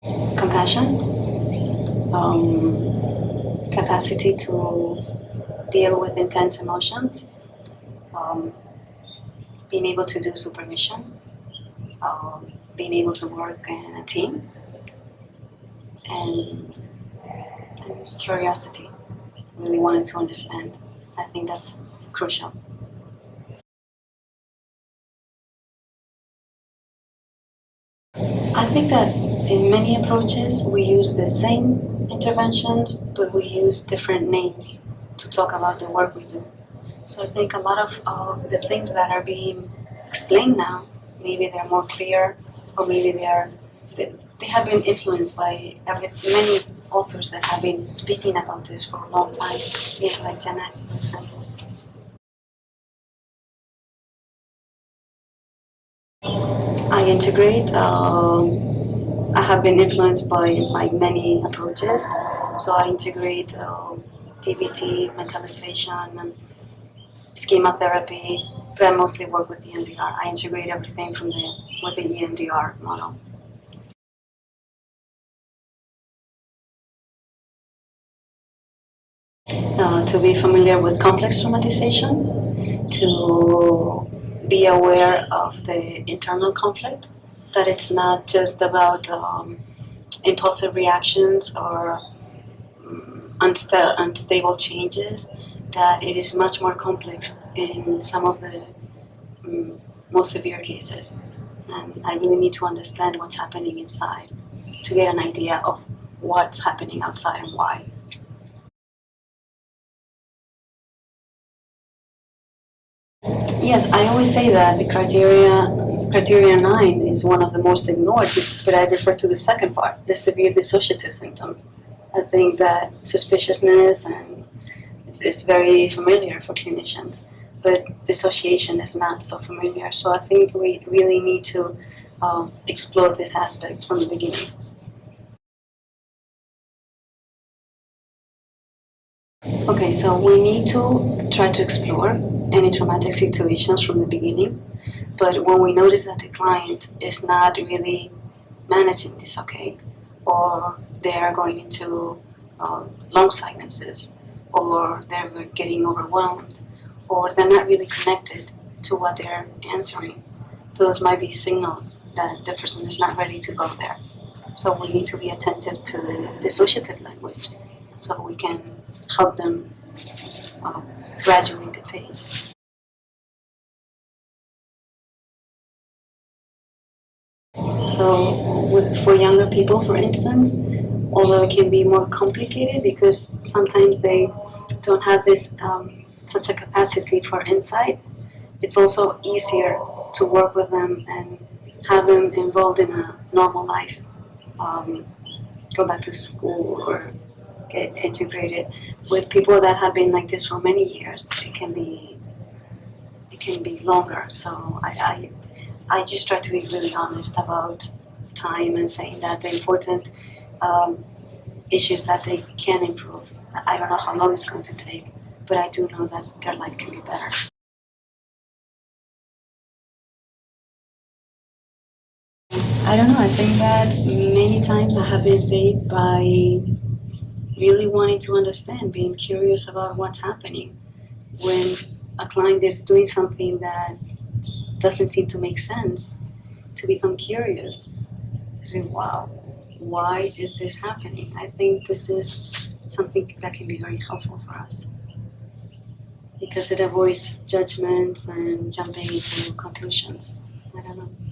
Compassion, capacity to deal with intense emotions, um, being able to do supervision, being able to work in a team, and, and curiosity, really wanting to understand. I think that's crucial. I think that in many approaches we use the same interventions, but we use different names to talk about the work we do. So I think a lot of the things that are being explained now, maybe they're more clear, or maybe they have been influenced by many authors that have been speaking about this for a long time, like Janet, for example. I integrate. I have been influenced by many approaches. So I integrate DBT, mentalization, and schema therapy, but I mostly work with EMDR. I integrate everything from with the EMDR model. To be familiar with complex traumatization, to be aware of the internal conflict, that it's not just about impulsive reactions or unstable changes, that it is much more complex in some of the um, most severe cases. And I really need to understand what's happening inside to get an idea of what's happening outside and why. Yes, I always say that the criteria 9 is one of the most ignored, but I refer to the second part, the severe dissociative symptoms. I think that suspiciousness and it's very familiar for clinicians, but dissociation is not so familiar. So I think we really need to explore these aspects from the beginning. Okay, so we need to try to explore any traumatic situations from the beginning. But when we notice that the client is not really managing this okay, or they are going into long silences, or they're getting overwhelmed, or they're not really connected to what they're answering, those might be signals that the person is not ready to go there. So we need to be attentive to the dissociative language so we can help them uh, graduate the pace. So for younger people, for instance, although it can be more complicated because sometimes they don't have this such a capacity for insight, it's also easier to work with them and have them involved in a normal life, um, go back to school or get integrated. With people that have been like this for many years, it can be longer. So I just try to be really honest about time and saying that the important um, issues that they can improve. I don't know how long it's going to take, but I do know that their life can be better. I don't know. I think that many times I have been saved by really wanting to understand, being curious about what's happening. When a client is doing something that doesn't seem to make sense, to become curious, to say, wow, why is this happening? I think this is something that can be very helpful for us because it avoids judgments and jumping into conclusions. I don't know.